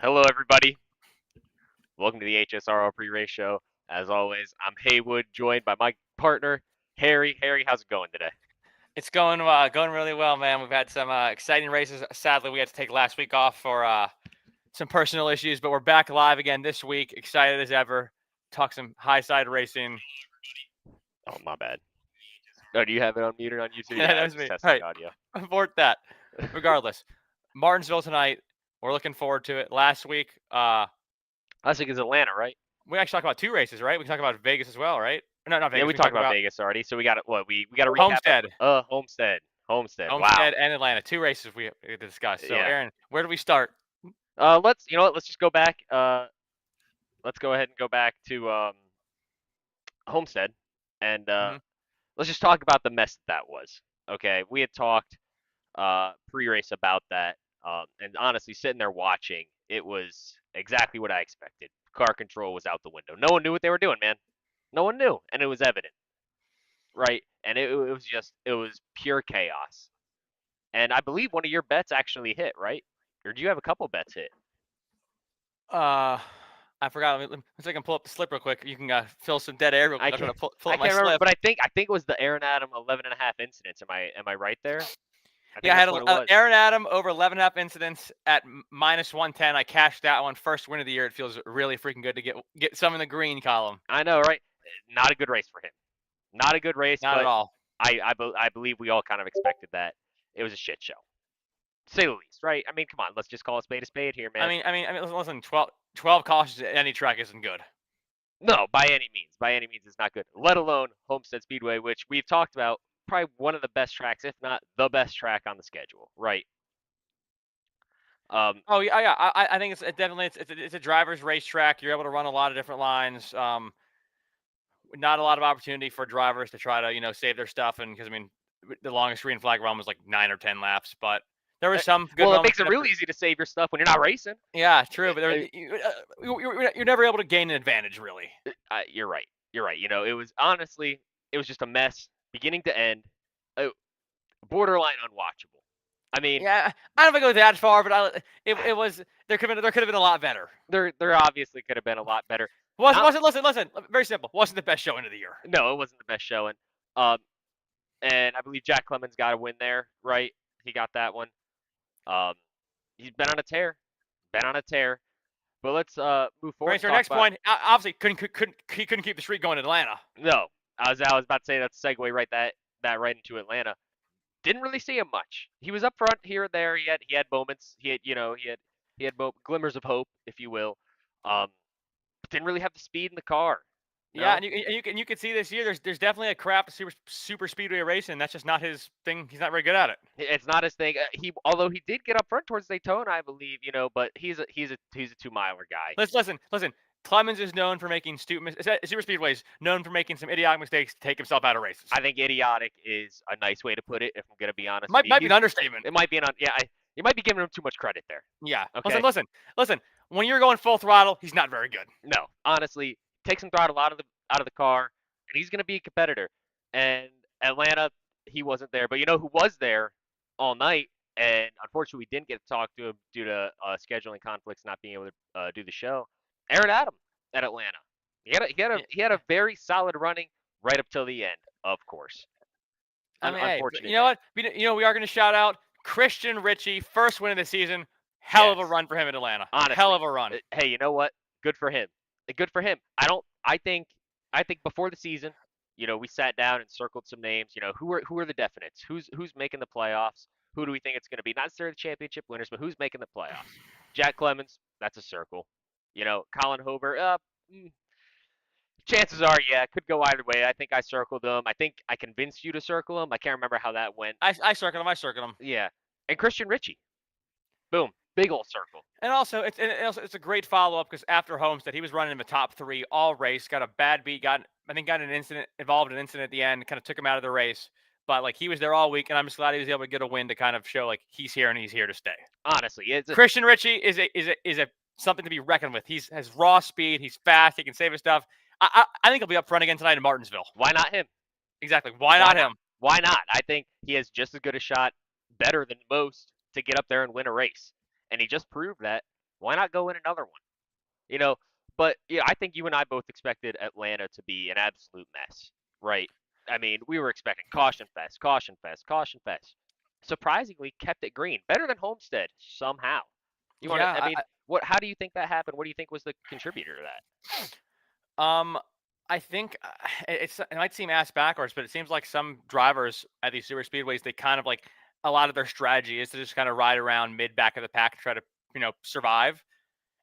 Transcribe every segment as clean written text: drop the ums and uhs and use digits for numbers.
Hello, everybody. Welcome to the HSRL pre-race show. As always, I'm Haywood, joined by my partner, Harry. Harry, how's it going today? It's going really well, man. We've had some exciting races. Sadly, we had to take last week off for some personal issues, but we're back live again this week. Excited as ever. Talk some high side racing. Oh, my bad. Oh, do you have it unmuted on YouTube? Yeah, Yeah, that I was was just me. testing All the right, audio. abort that. Regardless, Martinsville tonight. We're looking forward to it. Last week, Last week is Atlanta, right? we actually talked about two races, right? We can talk about Vegas as well, right? No, not Yeah, Vegas. we We can talked talk about about Vegas already, so we got what we got to recap. Homestead, Homestead. Wow. Homestead, and Atlanta. Two races we discussed. So, Yeah. Aaron, where do we start? Let's let's just go back. Let's go ahead and go back to Homestead, and Hmm let's just talk about the mess that was. Okay, we had talked pre-race about that. And honestly, sitting there watching, it was exactly what I expected. Car control was out the window. No one knew what they were doing, man. No one knew, and it was evident, right? And it was pure chaos. And I believe one of your bets actually hit, right? Or do you have a couple bets hit? I forgot. Let me see if I can pull up the slip real quick. You can fill some dead air real I quick. I'm can't. gonna pull I up my can't remember, slip. but I think it was the Aaron Adam 11.5 incidents. Am I right there? I think Yeah, I had that's what it was. Aaron Adam over 11.5 incidents at minus 110. I cashed that one. First win of the year. It feels really freaking good to get some in the green column. I know, right? Not a good race for him. Not a good race, Not at but all. I believe we all kind of expected that. It was a shit show, to say the least, right? I mean, come on, let's just call a spade here, man. Listen. 12 cautions at any track isn't good. No, by any means, it's not good. Let alone Homestead Speedway, which we've talked about, probably one of the best tracks, if not the best track on the schedule, right? Oh yeah. I think it's definitely it's a driver's racetrack. You're able to run a lot of different lines. Not a lot of opportunity for drivers to try to save their stuff, and because the longest green flag run was like 9 or 10 laps, but there was some good Well, it moments. makes it real easy to save your stuff when you're not racing. Yeah, true, but Uh, you're never able to gain an advantage, really. You're right. You're right. It was honestly, it was just a mess, beginning to end, uh, borderline unwatchable. I mean, Yeah, I don't know if I go that far, but it was there could have been a lot better. there obviously could have been a lot better. Wasn't Not wasn't listen, very simple. Wasn't the best showing of the year. No, it wasn't the best showing. Um, and I believe Jack Clemens got a win there, right? He got that one. Um, he's been on a tear, been on a tear. But let's move forward Brings and to our talk next about. point. Obviously, he couldn't keep the streak going in Atlanta. No, I was about to say that's a segue that right into Atlanta. Didn't really see him much. He was up front here and there. He had moments. He had glimmers of hope, if you will. But didn't really have the speed in the car. Yeah, No, and you can see this year. There's definitely a craft super speedway racing. That's just not his thing. He's not very good at it. it's not his thing. Although he did get up front towards Daytona, I believe. But he's a 2 miler guy. Listen. Clemens is known for making stupid. Super speedways known for making some idiotic mistakes to take himself out of races. I think idiotic is a nice way to put it. If I'm gonna be honest, Might be an understatement. It might be you might be giving him too much credit there. Yeah. Okay. Listen. When you're going full throttle, he's not very good. No, honestly, take some throttle out of the car, and he's gonna be a competitor. And Atlanta, he wasn't there, but you know who was there all night, and unfortunately we didn't get to talk to him due to scheduling conflicts, not being able to do the show. Aaron Adam at Atlanta. He had a very solid running right up till the end, of course. Unfortunate. You know what? We are going to shout out Christian Ritchie, first win of the season. Hell of a run for him in Atlanta. Honestly, hell of a run. Hey, you know what? Good for him. Good for him. I think before the season, we sat down and circled some names. Who are the definites? Who's making the playoffs? Who do we think it's going to be? Not necessarily the championship winners, but who's making the playoffs? Jack Clemens, that's a circle. Colin Hover, chances are, yeah, it could go either way. I think I circled him. I think I convinced you to circle him. I can't remember how that went. I circled him. Yeah. And Christian Ritchie. Boom. Big old circle. And also, it's a great follow-up because after Homestead, he was running in the top 3 all race, got a bad beat, got an incident, involved in an incident at the end, kind of took him out of the race. But, he was there all week, and I'm just glad he was able to get a win to kind of show, he's here and he's here to stay. Honestly. Christian Ritchie is a something to be reckoned with. He has raw speed. He's fast. He can save his stuff. I think he'll be up front again tonight in Martinsville. Why not him? Exactly. Why not him? Why not? I think he has just as good a shot, better than most, to get up there and win a race. And he just proved that Why not go in another one? You know, but yeah, I think you and I both expected Atlanta to be an absolute mess, right? I mean, we were expecting caution fest, caution fest, caution fest. Surprisingly, kept it green, better than Homestead somehow. You want to? I Yeah, mean, what? How do you think that happened? What do you think was the contributor to that? Um, I think it might seem ass backwards, but it seems like some drivers at these super speedways, they kind of like a lot of their strategy is to just kind of ride around mid back of the pack and try to survive,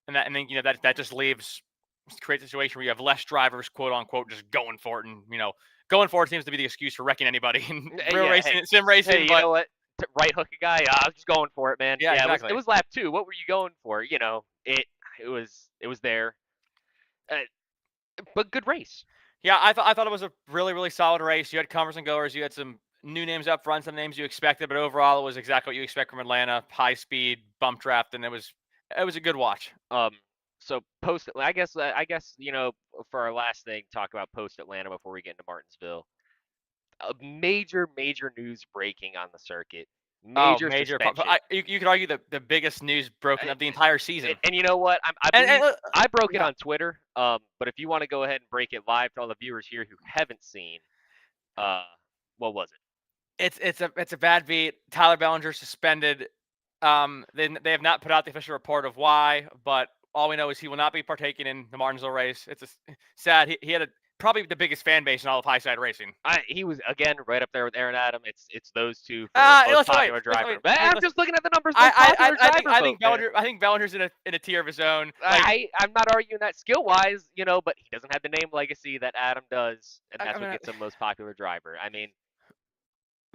and then that just leaves creates a situation where you have less drivers, quote unquote, just going for it, and going for it seems to be the excuse for wrecking anybody in real Yeah. racing, Hey, and sim racing, hey, you but know what? Right hook a guy. I was just going for it, man. yeah, Yeah, it exactly. was lap two. What were you going for? It was there. Uh, but good race. Yeah, I thought it was a really, really solid race. You had comers and goers. You had some new names up front, some names you expected, but overall it was exactly what you expect from Atlanta. High speed, bump draft, and it was a good watch. Um, so post, I guess for our last thing, talk about post Atlanta before we get into Martinsville. A major news breaking on the circuit. Oh, Major major. suspension. You could argue the biggest news broken I- of the entire season. and you know what? I And believe I broke it yeah, on Twitter. But if you want to go ahead and break it live to all the viewers here who haven't seen, uh, what was it? it's a bad beat. Tyler Bellinger suspended. They have not put out the official report of why, but all we know is he will not be partaking in the Martinsville race. It's sad. He had probably the biggest fan base in all of high side racing. He was again right up there with Aaron Adam. It's those two for most Listen, wait, popular listen, driver. wait, But wait, I'm listen. just looking at the numbers. Most popular driver I vote, think man. Bellinger's in a tier of his own. Like, I'm not arguing that skill wise, but he doesn't have the name legacy that Adam does, and I that's what mean, gets him most popular driver. I mean,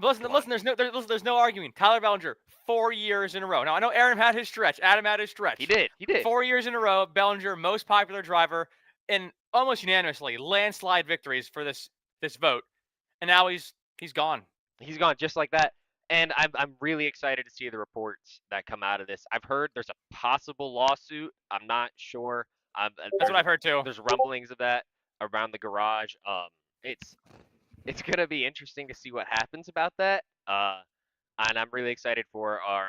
listen, come on. listen. There's no arguing. Tyler Bellinger 4 years in a row. Now I know Aaron had his stretch. Adam had his stretch. He did. 4 years in a row. Bellinger most popular driver, and almost unanimously landslide victories for this vote. And now he's gone. He's gone just like that. And I'm really excited to see the reports that come out of this. I've heard there's a possible lawsuit. I'm not sure. That's what I've heard too. There's rumblings of that around the garage. It's it's gonna be interesting to see what happens about that. And I'm really excited for our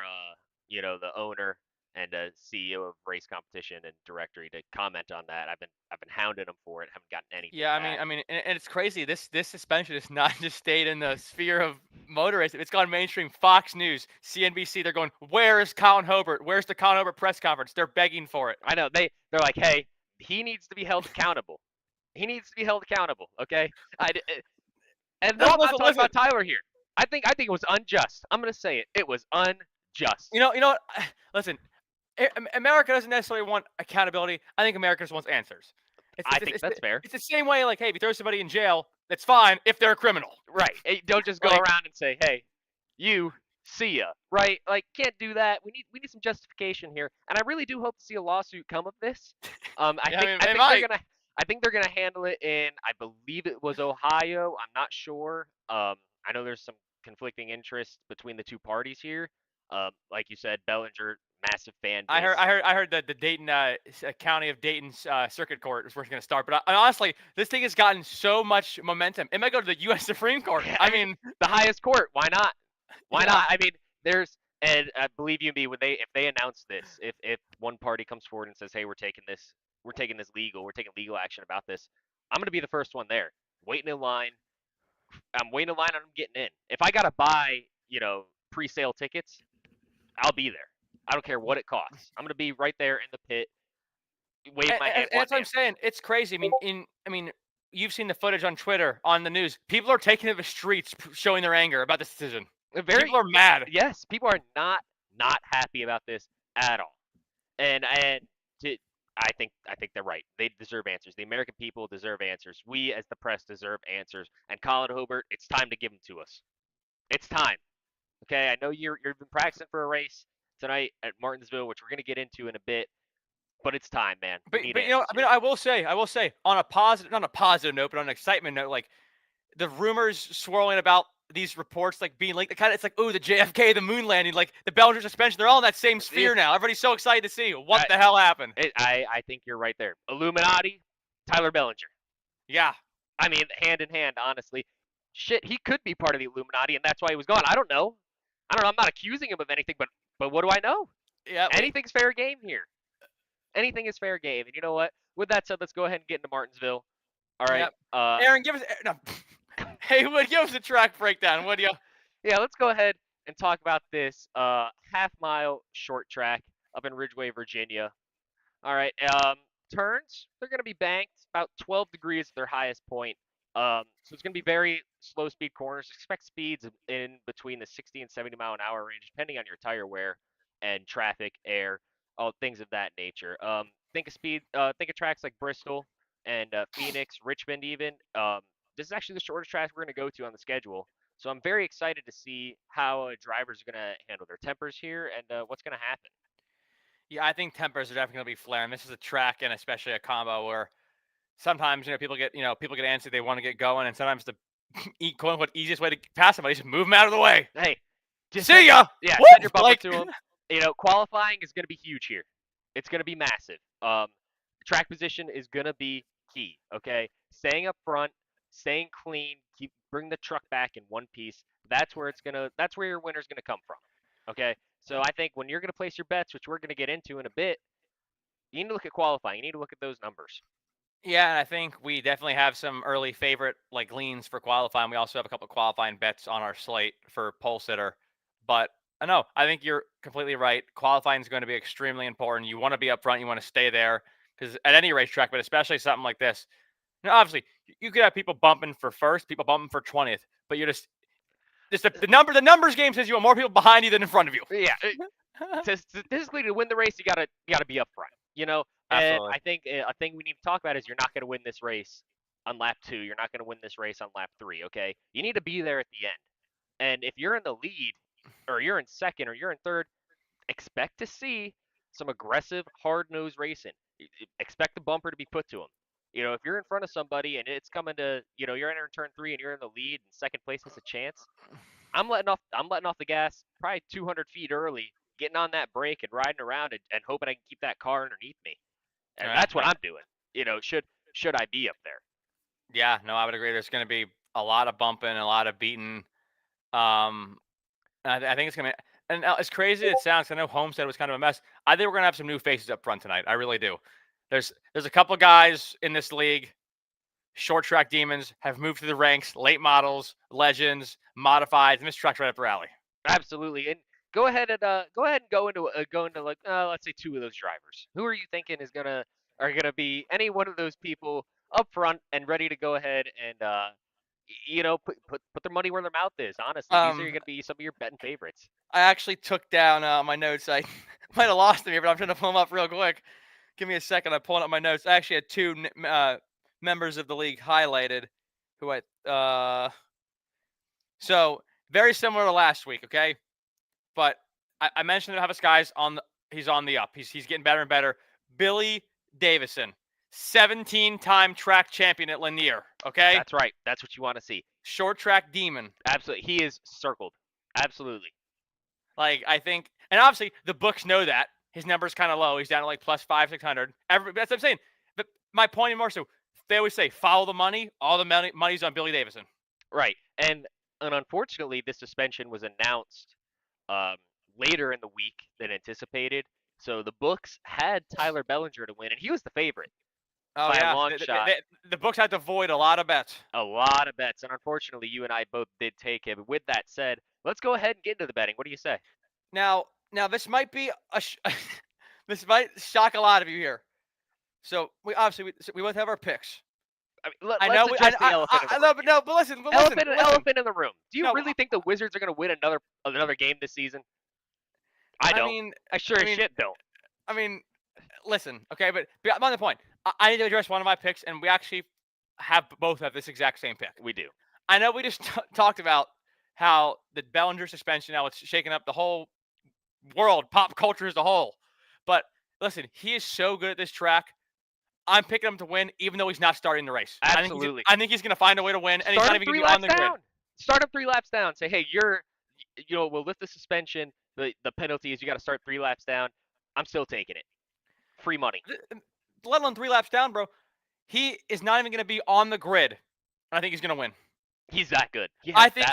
the owner and CEO of Race Competition and Directory to comment on that. I've been hounding him for it. Haven't gotten anything Yeah, back. and it's crazy. This suspension has not just stayed in the sphere of motor racing. It's gone mainstream. Fox News, CNBC. They're going, "Where is Colin Hobart? Where's the Colin Hobart press conference?" They're begging for it. I know they're like, hey, he needs to be held accountable. He needs to be held accountable. Okay. And no, I'm not talking about Tyler here. I think it was unjust. I'm gonna say it. It was unjust. You know what? Listen, America doesn't necessarily want accountability. I think America just wants answers. I think that's fair. It's the same way, like, hey, if you throw somebody in jail, that's fine if they're a criminal. Right. Hey, don't just go Like, around and say, hey, you see ya. Right. Like, can't do that. We need some justification here. And I really do hope to see a lawsuit come of this. I Yeah, think they I think might. they're gonna handle it in, I believe it was Ohio. I'm not sure. I know there's some conflicting interests between the two parties here. Like you said, Bellinger, massive fan base. I heard that the Dayton County of Dayton's circuit court is where it's going to start. But honestly, this thing has gotten so much momentum. It might go to the U.S. Supreme Court. Yeah, I mean, the highest court. Why not? Why yeah. not? I mean, and believe you me, if they announce this, if one party comes forward and says, hey, we're taking this legal, we're taking legal action about this, I'm gonna be the first one there, waiting in line. I'm waiting in line on them getting in. If I gotta buy, pre-sale tickets, I'll be there. I don't care what it costs. I'm gonna be right there in the pit, wave my hand. And that's what I'm saying. It's crazy. I mean, you've seen the footage on Twitter, on the news. People are taking to the streets, showing their anger about this decision. People are mad. Yes, people are not happy about this at all. And I think they're right. They deserve answers. The American people deserve answers. We as the press deserve answers. And Colin Hobart, it's time to give them to us. It's time. Okay, I know you've been practicing for a race tonight at Martinsville, which we're gonna get into in a bit. But it's time, man. But I will say, on a positive, not a positive note, but on an excitement note, like the rumors swirling about these reports, like being like it's like, oh, the JFK, the moon landing, like the Belgian suspension, they're all in that same sphere now. Everybody's so excited to see what the hell happened. I think you're right there. Illuminati, Tyler Bellinger. Yeah. I mean, hand in hand, honestly. Shit, he could be part of the Illuminati, and that's why he was gone. I don't know. I'm not accusing him of anything, but what do I know? Yeah. Anything's fair game here. Anything is fair game. And you know what? With that said, let's go ahead and get into Martinsville. All right. Yep. Aaron, give us no. Hey, Wood, give us a track breakdown, would you? Yeah, let's go ahead and talk about this half-mile short track up in Ridgeway, Virginia. All right. Turns, they're going to be banked about 12 degrees at their highest point. So it's going to be very slow speed corners. Expect speeds in between the 60 and 70 mile an hour range, depending on your tire wear and traffic, air, all things of that nature. Think of tracks like Bristol and Phoenix, Richmond, even. This is actually the shortest track we're going to go to on the schedule. So I'm very excited to see how drivers are going to handle their tempers here and what's going to happen. Yeah, I think tempers are definitely going to be flaring. This is a track and especially a combo where sometimes people get antsy, they want to get going, and sometimes the quote unquote easiest way to pass somebody is just move them out of the way. Hey, just see ya. Yeah, Woo! send your bumper to them. Qualifying is going to be huge here. It's going to be massive. Track position is going to be key. Okay, staying up front, staying clean, bring the truck back in one piece. That's where your winner's going to come from. Okay, so I think when you're going to place your bets, which we're going to get into in a bit, you need to look at qualifying. You need to look at those numbers. Yeah, and I think we definitely have some early favorite leans for qualifying. We also have a couple of qualifying bets on our slate for pole sitter. But I think you're completely right. Qualifying is going to be extremely important. You want to be up front. You want to stay there because at any racetrack, but especially something like this, obviously you could have people bumping for first, people bumping for 20th, but you're just the numbers game says you want more people behind you than in front of you. Yeah, statistically to win the race, you gotta be up front. Absolutely. And I think a thing we need to talk about is you're not going to win this race on lap 2. You're not going to win this race on lap 3. Okay, you need to be there at the end. And if you're in the lead, or you're in second, or you're in third, expect to see some aggressive, hard-nosed racing. Expect the bumper to be put to them. If you're in front of somebody and it's coming to, you're entering turn 3 and you're in the lead and second place has a chance, I'm letting off the gas probably 200 feet early, getting on that brake and riding around and hoping I can keep that car underneath me. And that's what I'm doing. Should I be up there? Yeah, no, I would agree. There's going to be a lot of bumping, a lot of beating. I think it's going to. And as crazy as it sounds, I know Homestead was kind of a mess. I think we're going to have some new faces up front tonight. I really do. There's a couple guys in this league, short track demons, have moved through the ranks, late models, legends, modifieds, and this track's right up their alley. Absolutely. And go ahead and go into like let's say 2 of those drivers. Who are you thinking are gonna be any one of those people up front and ready to go ahead and put their money where their mouth is? Honestly, these are gonna be some of your betting favorites. I actually took down my notes. I might have lost them here, but I'm trying to pull them up real quick. Give me a second. I'm pulling up my notes. I actually had 2 members of the league highlighted who so very similar to last week, okay? But I mentioned that Havis guy's he's on the up. He's getting better and better. Billy Davison, 17-time track champion at Lanier, okay? That's right. That's what you want to see. Short track demon. Absolutely. He is circled. Absolutely. I think, and obviously the books know that. His number's kind of low. He's down to plus 500-600. That's what I'm saying. But my point is more so, they always say, follow the money. All the money's on Billy Davison. Right. And unfortunately, this suspension was announced later in the week than anticipated. So the books had Tyler Bellinger to win, and he was the favorite by a long shot. The books had to void a lot of bets. A lot of bets, and unfortunately, you and I both did take him. With that said, let's go ahead and get into the betting. What do you say? Now this might be this might shock a lot of you here. So we both have our picks. I know. But listen. Elephant in the room. Do you really think the Wizards are going to win another game this season? I don't. I sure as shit don't. I mean, listen, okay, but on the point, I need to address one of my picks, and we actually both have this exact same pick. We do. I know we just talked about how the Bellinger suspension, now it's shaking up the whole world, pop culture as a whole. But listen, he is so good at this track. I'm picking him to win, even though he's not starting the race. Absolutely. I think he's going to find a way to win, and he's not even going to be on the grid. Start him 3 laps down. Say, hey, we'll lift the suspension. The penalty is you got to start 3 laps down. I'm still taking it. Free money. Let alone 3 laps down, bro. He is not even going to be on the grid. I think he's going to win. He's that good. I think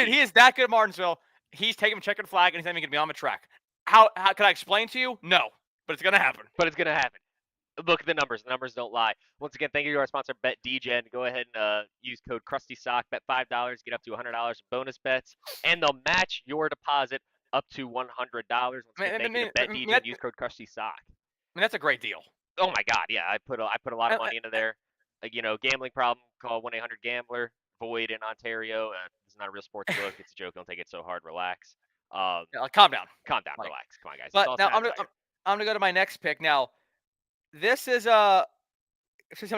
he is that good at Martinsville. He's taking a checkered flag, and he's not even going to be on the track. How can I explain to you? No, but it's going to happen. But it's going to happen. Look at the numbers. The numbers don't lie. Once again, thank you to our sponsor, BetDGen. Go ahead and use code CrustySock. Bet $5, get up to $100 in bonus bets, and they'll match your deposit up to $100. Once again, thank you to BetDGen. Use code CrustySock. That's a great deal. Oh my God, yeah, I put a lot of money into there. Gambling problem, call 1-800-GAMBLER. Void in Ontario. It's not a real sports book. It's a joke. Don't take it so hard. Relax. Calm down. Calm down. Relax. Come on, guys. But now I'm gonna go to my next pick. Now, this is see how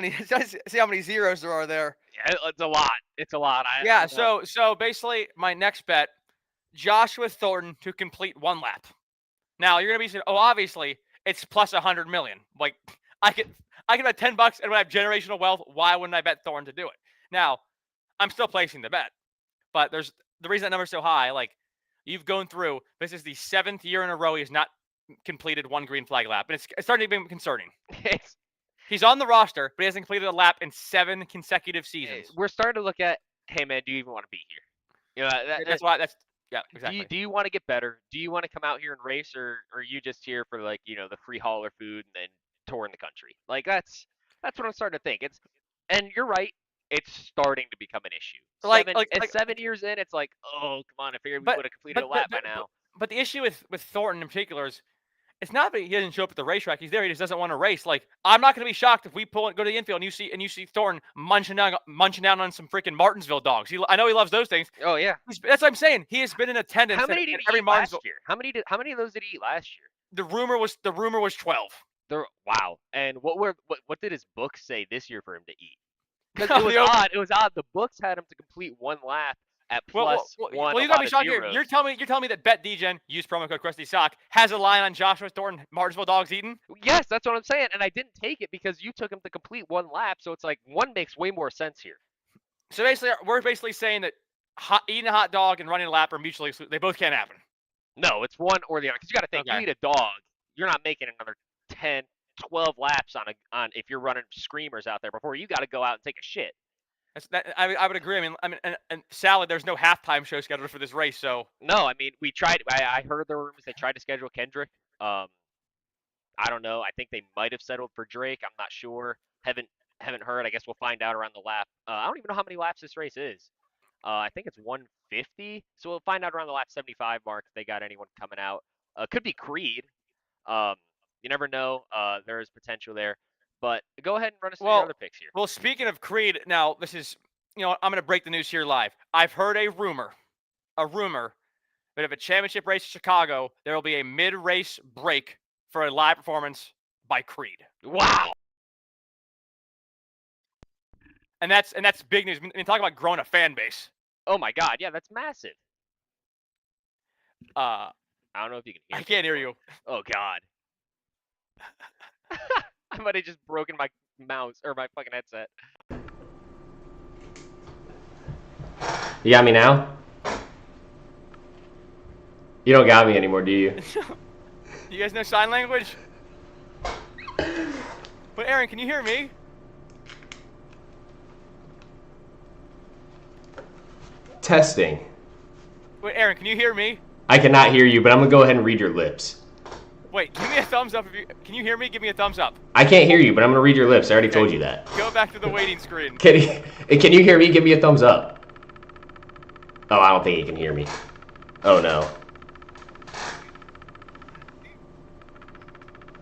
many zeros there are there. Yeah, it's a lot. It's a lot. So basically, my next bet, Joshua Thornton to complete 1 lap. Now you're gonna be saying, oh, obviously it's plus 100 million. Like I can bet $10 and when I have generational wealth, why wouldn't I bet Thornton to do it? Now, I'm still placing the bet, but there's the reason that number's so high. Like you've gone through, this is the 7th year in a row he has not completed 1 green flag lap, and it's starting to be concerning. He's on the roster, but he hasn't completed a lap in 7 consecutive seasons. We're starting to look at, hey man, do you even want to be here? That's why. Yeah, exactly. Do you want to get better? Do you want to come out here and race, or are you just here for the free hauler food and then touring the country? Like that's what I'm starting to think. And you're right. It's starting to become an issue. 7 years in, it's like, oh, come on, I figured we would have completed a lap by now. But the issue with Thornton in particular is, it's not that he doesn't show up at the racetrack. He's there. He just doesn't want to race. Like, I'm not going to be shocked if we go to the infield and you see Thornton munching down on some freaking Martinsville dogs. I know he loves those things. Oh yeah, that's what I'm saying. He has been in attendance. How many did he eat last year? How many of those did he eat last year? The rumor was 12. Wow. And what did his book say this year for him to eat? Because it was odd. It was odd. The books had him to complete 1 lap at plus one. Well, you got me shocked here. You're telling me that BetDGen, use promo code CrustySock, has a line on Joshua Thornton, Martinsville dogs eating? Yes, that's what I'm saying. And I didn't take it because you took him to complete 1 lap. So it's like 1 makes way more sense here. So basically, we're saying that eating a hot dog and running a lap are mutually exclusive. They both can't happen. No, it's one or the other. Because you got to think, you eat a dog, you're not making another 10, 12 laps on if you're running screamers out there before you got to go out and take a shit. I would agree. I mean, and Salad, there's no halftime show scheduled for this race, so. No, I mean, we tried. I heard the rumors they tried to schedule Kendrick. I don't know. I think they might have settled for Drake. I'm not sure. Haven't heard. I guess we'll find out around the lap. I don't even know how many laps this race is. I think it's 150. So we'll find out around the lap 75 mark if they got anyone coming out. Could be Creed. You never know. There is potential there. But go ahead and run us through your other picks here. Well, speaking of Creed, now this is, I'm going to break the news here live. I've heard a rumor that if a championship race in Chicago, there will be a mid-race break for a live performance by Creed. Wow. And that's big news. I mean, talk about growing a fan base. Oh my God, yeah, that's massive. I don't know if you can hear me. I can't hear you. Oh God. I might have just broken my mouse or my fucking headset. You got me now? You don't got me anymore, do you? You guys know sign language? But Aaron, can you hear me? Testing. Wait, Aaron, can you hear me? I cannot hear you, but I'm gonna go ahead and read your lips. Wait, give me a thumbs up can you hear me? Give me a thumbs up. I can't hear you, but I'm gonna read your lips. I already told you that. Go back to the waiting screen. Can you hear me? Give me a thumbs up. Oh, I don't think he can hear me. Oh no.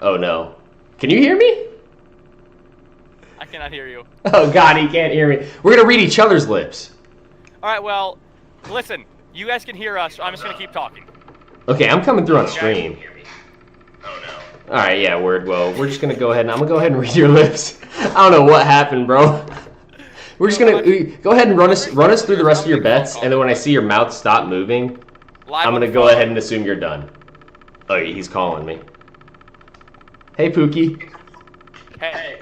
Oh no. Can you hear me? I cannot hear you. Oh God, he can't hear me. We're gonna read each other's lips. All right, well, listen. You guys can hear us, so I'm just gonna keep talking. Okay, I'm coming through on stream. Oh no. All right, yeah, word. Well, we're just gonna go ahead and I'm gonna go ahead and read your lips. I don't know what happened, bro. We're just gonna go ahead and run us through the rest of your bets, and then when I see your mouth stop moving, I'm gonna go ahead and assume you're done. Oh, he's calling me. Hey, Pookie. Hey,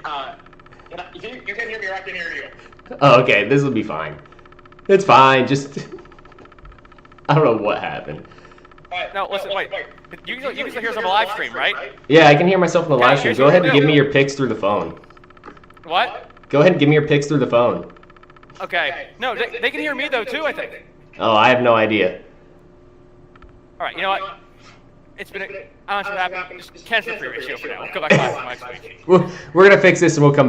you can hear me or I can hear you. Oh, okay, this will be fine. It's fine. Just I don't know what happened. No, listen, wait. You can still hear us on the live stream, right? Yeah, I can hear myself on the live stream. Go ahead and give me your picks through the phone. What? Go ahead and give me your picks through the phone. Okay. No, they can hear me though too, I think. Oh, I have no idea. All right, you know what? it's been. I'm not sure what happened. Just cancel the pre-race show for now. We'll come back live next week. We're gonna fix this and we'll come.